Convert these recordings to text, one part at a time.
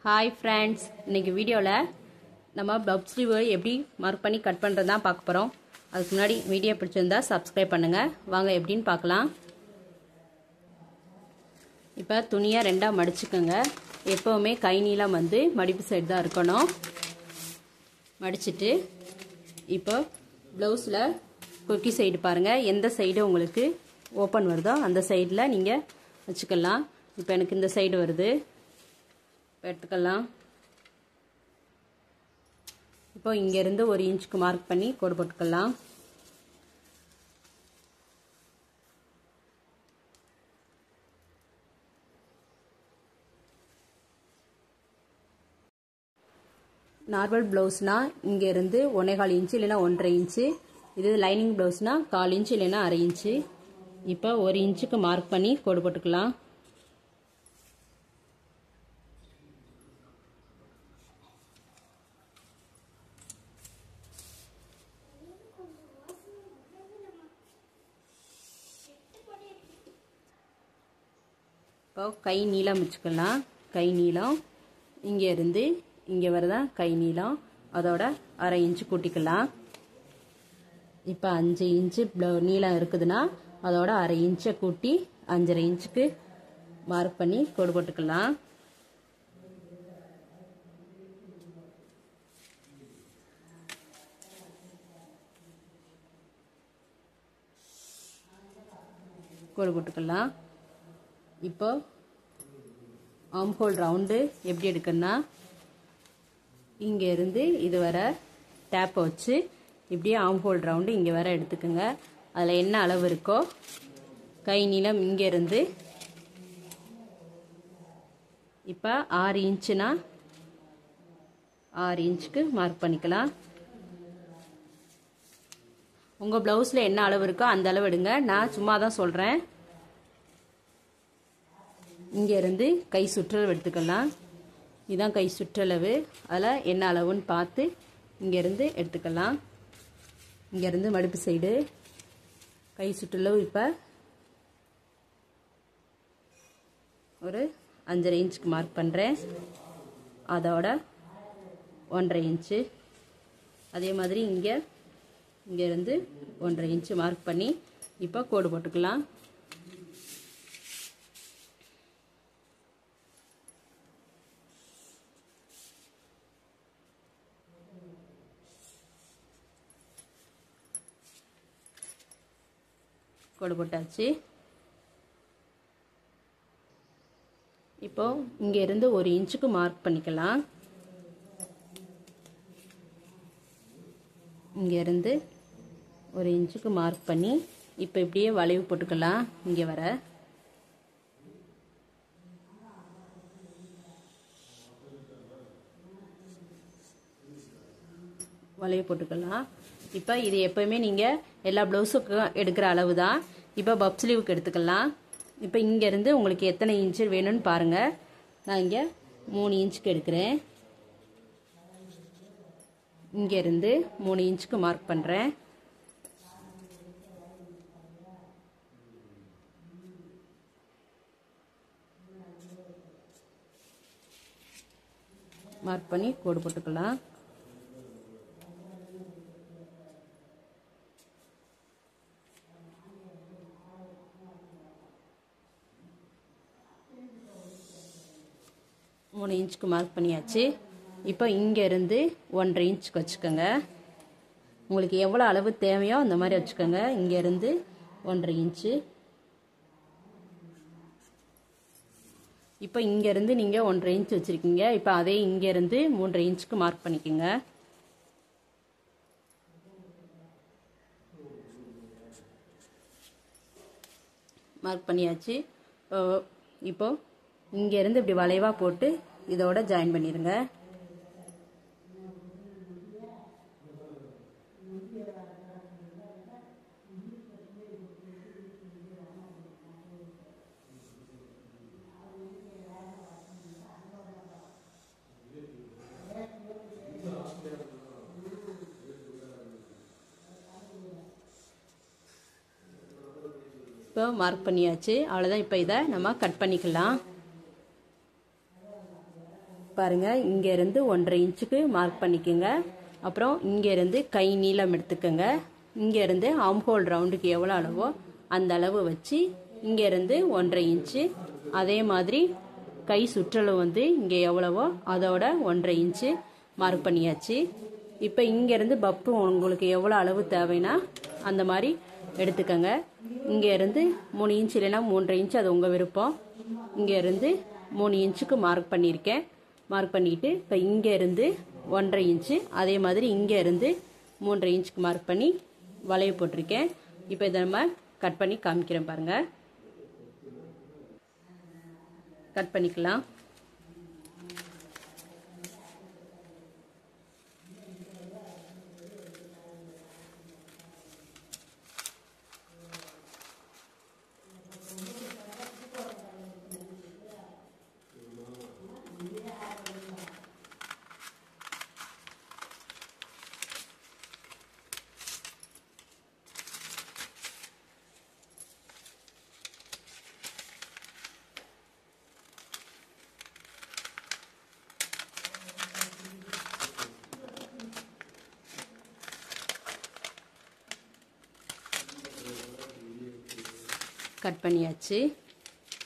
Hi friends इनकी वीडियोல நம்ம பப் sleeve எப்படி மார்க் பண்ணி கட் பண்றது தான் பார்க்க போறோம். அதுக்கு முன்னாடி வீடியோ பிடிச்சிருந்தா Subscribe பண்ணுங்க. வாங்க எப்படின்னு பார்க்கலாம். இப்போ துணியை ரெண்டா மடிச்சுக்கங்க. எப்பவுமே கை நீளம் வந்து மடிப்பு சைடு தான் இருக்கணும். மடிச்சிட்டு இப்போ ப்ளவுஸ்ல கொக்கி சைடு பாருங்க. எந்த சைடு உங்களுக்கு ஓபன் வருதோ அந்த சைடுல நீங்க வச்சுக்கலாம். இப்போ எனக்கு இந்த சைடு வருது. எடுத்துக்கலாம். இப்போ இங்க இருந்து 1 இன்ச்சுக்கு மார்க் பண்ணி கோடு போட்டுக்கலாம். நார்மல் ப்ளவுஸ்னா இங்க இருந்து 1.25 இன்ச் இல்லனா 1.5 இன்ச். இது லைனிங் ப்ளவுஸ்னா 1/4 இன்ச் இல்லனா 1/2 இன்ச். இப்போ 1 இன்ச்சுக்கு மார்க் பண்ணி கோடு போட்டுக்கலாம். இப்போ கை நீளம் வச்சுக்கலாம். கை நீளம் இங்க இருந்து இங்க வரதா கை நீளம். அதோட 1/2 இன்ச் கூட்டிக்கலாம். இப்போ 5 இன்ச் நீளம் இருக்குதுன்னா அதோட 1/2 இன்ச்சை கூட்டி 5.5 இன்ச்சுக்கு மார்க் பண்ணி கோடு போட்டுக்கலாம். கோடு போட்டுக்கலாம். இப்போ ஆர்ம் ஹோல் ரவுண்டு எப்படி எடுக்கணும்னா இங்க இருந்து இது வர டேப் வச்சு இப்படியே ஆர்ம் ஹோல் ரவுண்டு இங்க வர எடுத்துக்கங்க. அதுல என்ன அளவு இருக்கோ கை நீளம் இங்க இருந்து இப்போ 6 இன்ச்னா 6 இன்ச்சுக்கு மார்க் பண்ணிக்கலாம். உங்க பிளவுஸ்ல என்ன அளவு இருக்கோ அந்த அளவு எடுங்க. நான் சும்மா தான் சொல்றேன். இங்க இருந்து கை சுற்றளவு எடுத்துக்கலாம். இதான் கை சுற்றளவு. அதில் என்ன அளவுன்னு பார்த்து இங்க இருந்து எடுத்துக்கலாம். இங்க இருந்து மடிப்பு சைடு கை சுற்றளவு இப்போ ஒரு 5.5 இன்ச்சுக்கு மார்க் பண்றேன். அதோட 1.5 இன்ச்சு. அதே மாதிரி இங்க இருந்து 1.5 இன்ச்சு மார்க் பண்ணி இப்போ கோடு போட்டுக்கலாம். கோடு போட்டாச்சு. இப்போ இங்க இருந்து 1 இன்ச்சுக்கு மார்க் பண்ணிக்கலாம். இங்க இருந்து 1 இன்ச்சுக்கு மார்க் பண்ணி இப்போ இப்படியே வளைவு போட்டுக்கலாம். இங்க வர வளைவு போட்டுக்கலாம். இப்போ இது எப்பவுமே நீங்க எல்லா ப்ளவுஸுக்கும் எடுக்கிற அளவு தான். இப்போ பப் ஸ்லீவுக்கு எடுத்துக்கலாம். இப்போ இங்க இருந்து உங்களுக்கு எத்தனை இன்ச் வேணும்னு பாருங்க. நான் இங்க 3 இன்ச்சுக்கு எடுக்கிறேன். இங்க இருந்து 3 இன்ச்சுக்கு மார்க் பண்றேன். மார்க் பண்ணி கோடு போட்டுக்கலாம். மூணு இன்ச்சுக்கு மார்க் பண்ணியாச்சு. இப்போ இங்க இருந்து 1.5 இன்ச்சுக்கு வச்சுக்கோங்க. உங்களுக்கு எவ்வளவு அளவு தேவையோ அந்த மாதிரி வச்சுக்கோங்க. இங்க இருந்து 1.5 இன்ச்சு. இப்போ இங்க இருந்து நீங்க 1.5 இன்ச் வச்சிருக்கீங்க. இப்போ அதே இங்க இருந்து 3.5 இன்ச்சுக்கு மார்க் பண்ணிக்கோங்க. மார்க் பண்ணியாச்சு. இப்போ இங்க இருந்து இப்படி வளைவா போட்டு இதோட ஜாயின் பண்ணிருங்க. இப்போ மார்க் பண்ணியாச்சு. அவ்வளவுதான். இப்போ இதை நம்ம கட் பண்ணிக்கலாம். பாருங்கள், இங்கேருந்து 1.5 இன்ச்சுக்கு மார்க் பண்ணிக்கோங்க. அப்புறம் இங்கேருந்து கை நீளம் எடுத்துக்கோங்க. இங்கேருந்து ஆர்ம் ஹோல் ரவுண்டுக்கு எவ்வளோ அளவோ அந்த அளவு வச்சு இங்கேருந்து 1.5 இன்ச்சு, அதே மாதிரி கை சுற்றளவு வந்து இங்கே எவ்வளவோ அதோட 1.5 இன்ச்சு மார்க் பண்ணியாச்சு. இப்போ இங்கேருந்து பப்பு உங்களுக்கு எவ்வளோ அளவு தேவைன்னா அந்த மாதிரி எடுத்துக்கோங்க. இங்கேருந்து 3 இன்ச்சு இல்லைன்னா 3.5 இன்ச்சு, அது உங்கள் விருப்பம். இங்கேருந்து 3 இன்ச்சுக்கு மார்க் பண்ணியிருக்கேன். மார்க் பண்ணிவிட்டு இப்போ இங்கேருந்து 1.5 இன்ச்சு, அதே மாதிரி இங்கேருந்து 3.5 இன்ச்சுக்கு மார்க் பண்ணி வளைய போட்டிருக்கேன். இப்போ இதை நம்ம கட் பண்ணி காமிக்கிறேன் பாருங்கள். கட் பண்ணிக்கலாம். கட் பண்ணியாச்சு.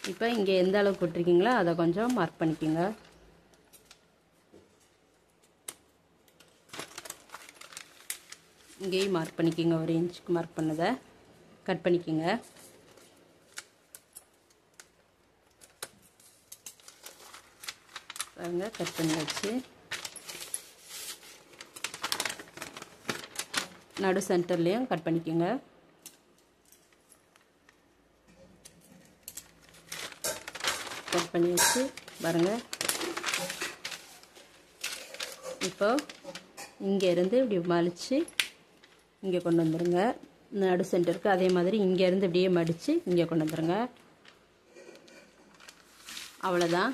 இப்போ இங்கே எந்த அளவு போட்டிருக்கீங்களோ அதை கொஞ்சம் மார்க் பண்ணிக்கோங்க. இங்கேயும் மார்க் பண்ணிக்கோங்க. 1 இன்ச்சுக்கு மார்க் பண்ணதை கட் பண்ணிக்கோங்க. பாருங்க, கட் பண்ணியாச்சு. நடு சென்டர்லேயும் கட் பண்ணிக்கோங்க. கட் பண்ணி வச்சு பாருங்கள். இப்போ இங்கேருந்து இப்படி மடித்து இங்கே கொண்டு வந்துடுங்க நடு சென்டருக்கு. அதே மாதிரி இங்கேருந்து இப்படியே மடித்து இங்கே கொண்டு வந்துடுங்க. அவ்வளோதான்.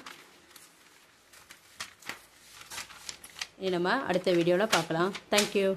இனி நம்ம அடுத்த வீடியோவில் பார்க்கலாம். தேங்க்யூ.